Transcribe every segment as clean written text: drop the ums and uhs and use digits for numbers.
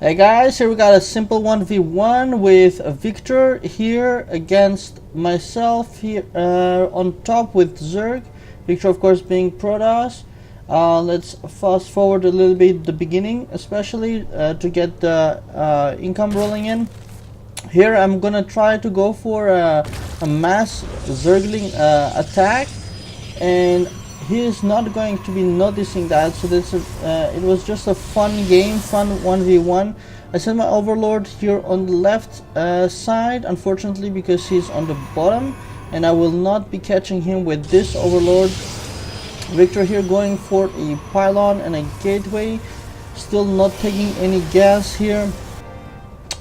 Hey guys, here we got a simple 1v1 with Victor here against myself here on top with Zerg. Victor of course being protoss. Let's fast forward a little bit the beginning, especially to get the income rolling in. Here I'm gonna try to go for a MASS Zergling attack, and he is not going to be noticing that, so this is, it was just a fun game, fun 1v1. I sent my overlord here on the left side, unfortunately, because he's on the bottom, and I will not be catching him with this overlord. Victor here going for a pylon and a gateway, still not taking any gas here.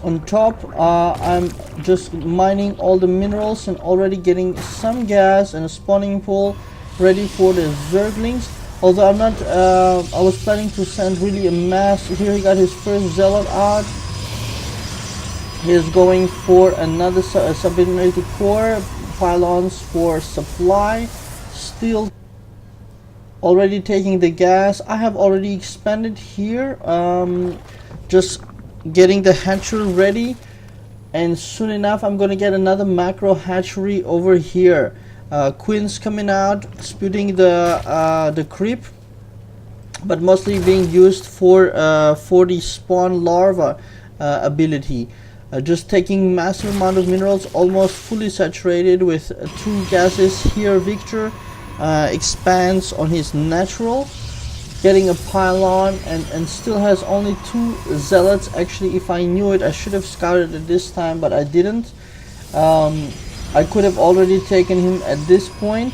On top, I'm just mining all the minerals and already getting some gas and a spawning pool ready for the Zerglings. Although I'm not, I was planning to send really a mass. Here he got his first zealot out. He is going for another subordinated core, pylons for supply. Still already taking the gas. I have already expanded here, just getting the hatchery ready, and soon enough I'm gonna get another macro hatchery over here. Queens coming out, spewing the creep, but mostly being used for the spawn larva ability. Just taking massive amount of minerals, almost fully saturated with 2 gases here. Victor expands on his natural, getting a pylon, and still has only 2 zealots. Actually, if I knew it, I should have scouted it this time, but I didn't. I could have already taken him at this point,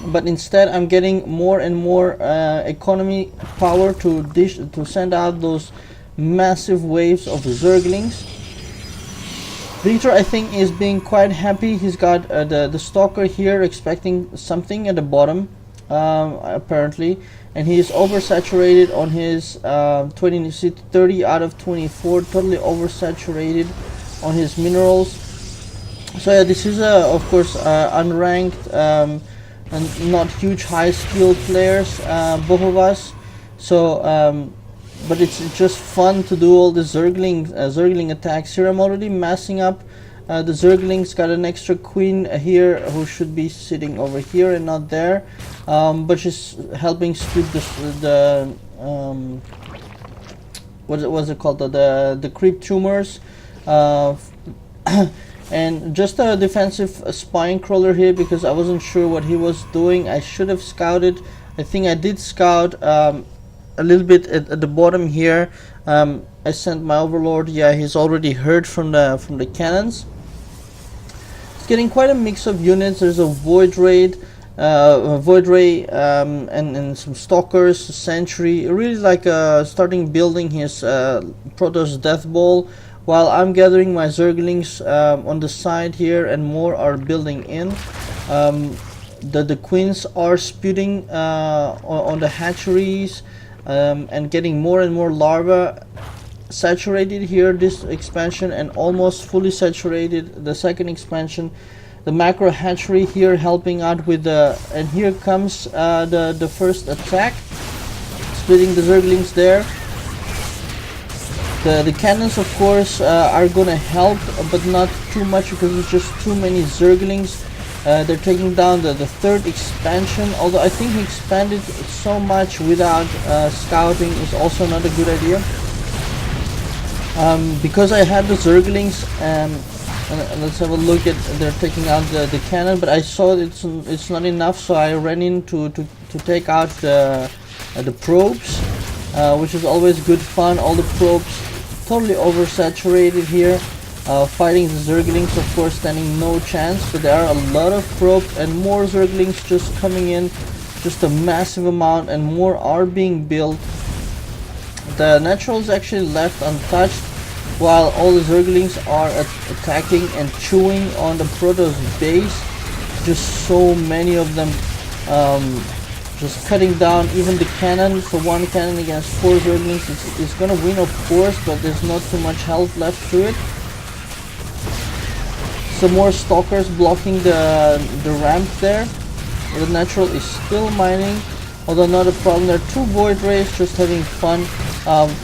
but instead I'm getting more and more economy power to send out those massive waves of Zerglings. Victor, I think, is being quite happy. He's got the stalker here expecting something at the bottom, apparently, and he is oversaturated on his 30 out of 24, totally oversaturated on his minerals. So yeah, this is of course unranked and not huge high skill players, both of us. So but it's just fun to do all the Zergling attacks here. I'm already massing up the Zerglings. Got an extra queen here who should be sitting over here and not there, but she's helping split the what's it called, the creep tumors. And just a defensive spine crawler here because I wasn't sure what he was doing. I should have scouted. I think I did scout a little bit at the bottom here. I sent my overlord. Yeah, he's already heard from the cannons. It's getting quite a mix of units. There's a void ray, and some stalkers, a sentry. Really like starting building his protoss death ball, while I'm gathering my Zerglings on the side here, and more are building in. The queens are spewing on the hatcheries, and getting more and more larvae saturated here, this expansion, and almost fully saturated the second expansion. The macro hatchery here helping out with the, and here comes the first attack, splitting the Zerglings there. The cannons of course are gonna help, but not too much because it's just too many Zerglings. They're taking down the third expansion, although I think he expanded so much without scouting is also not a good idea. Because I had the Zerglings, and let's have a look at, they're taking out the cannon, but I saw it's not enough, so I ran in to take out the probes, which is always good fun. All the probes totally oversaturated here, fighting the Zerglings, of course standing no chance, but there are a lot of probes and more Zerglings just coming in, just a massive amount, and more are being built. The naturals actually left untouched, while all the Zerglings are attacking and chewing on the protoss base. Just so many of them, just cutting down even the cannon. For 1 cannon against 4 Zerglings, it's gonna win of course, but there's not too much health left to it. Some more stalkers blocking the ramp there. The natural is still mining, although not a problem. There are 2 void rays just having fun.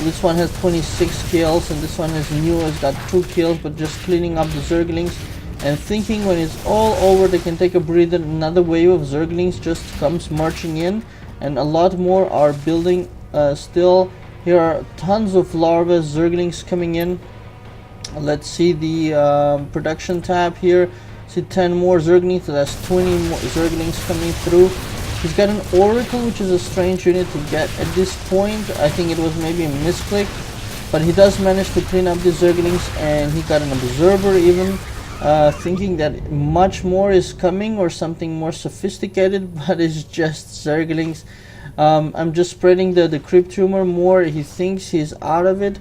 This one has 26 kills, and this one is new, has got 2 kills, but just cleaning up the Zerglings and thinking when it's all over they can take a breather. Another wave of Zerglings just comes marching in, and a lot more are building still. Here are tons of larvae Zerglings coming in. Let's see the production tab here. See 10 more Zerglings, so that's 20 more Zerglings coming through. He's got an Oracle, which is a strange unit to get at this point. I think it was maybe a misclick, but he does manage to clean up the Zerglings, and he got an Observer even, thinking that much more is coming or something more sophisticated, but it's just Zerglings. I'm just spreading the Crypt Tumor more. He thinks he's out of it.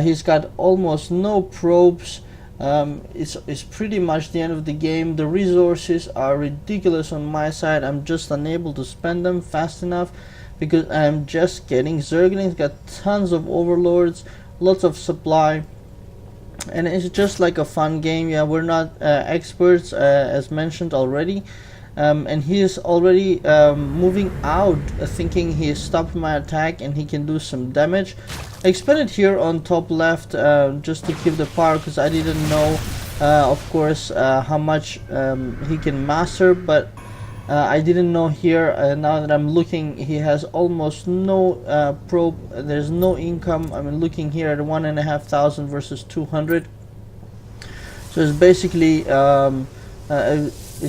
He's got almost no probes. It's pretty much the end of the game. The resources are ridiculous on my side. I'm just unable to spend them fast enough because I'm just getting Zerglings. Got tons of overlords, lots of supply, and it's just like a fun game. Yeah, we're not experts, as mentioned already. And he is already moving out, thinking he stopped my attack and he can do some damage. I expanded here on top left just to keep the power, because I didn't know, of course, how much he can master, but I didn't know here. Now that I'm looking, he has almost no probe. There's no income. I'm looking here at 1,500 versus 200. So it's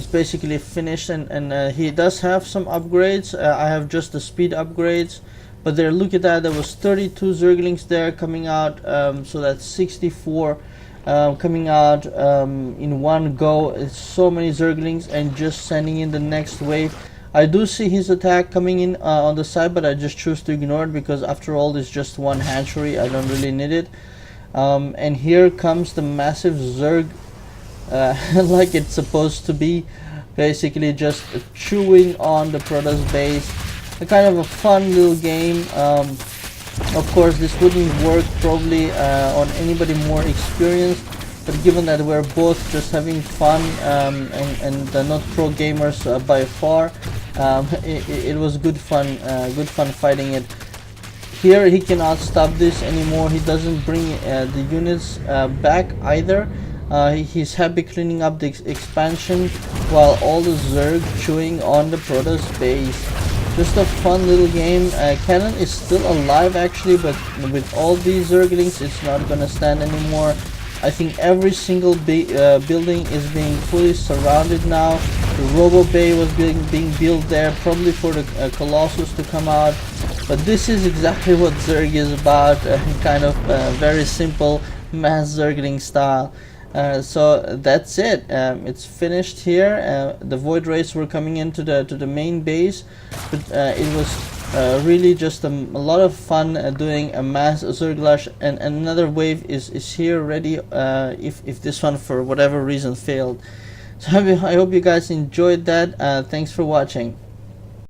basically finished, and he does have some upgrades. I have just the speed upgrades, but there, look at that, there was 32 Zerglings there coming out, so that's 64 coming out in one go. It's so many Zerglings, and just sending in the next wave. I do see his attack coming in on the side, but I just choose to ignore it because after all it's just one hatchery. I don't really need it. And here comes the massive Zerg, like it's supposed to be, basically just chewing on the protoss base. A kind of a fun little game. Of course this wouldn't work probably on anybody more experienced, but given that we're both just having fun and not pro gamers by far, it was good fun fighting it. Here he cannot stop this anymore. He doesn't bring the units back either. He's happy cleaning up the expansion while all the Zerg chewing on the protoss base. Just a fun little game. Cannon is still alive actually, but with all these Zerglings it's not gonna stand anymore. I think every single building is being fully surrounded now. The Robo Bay was being built there, probably for the Colossus to come out. But this is exactly what Zerg is about, kind of very simple MASS Zergling style. So that's it. It's finished here. The Void Rays were coming into the main base, but it was really just a lot of fun doing a MASS Zerglash, and another wave is here ready if this one for whatever reason failed. So I hope you guys enjoyed that. Thanks for watching.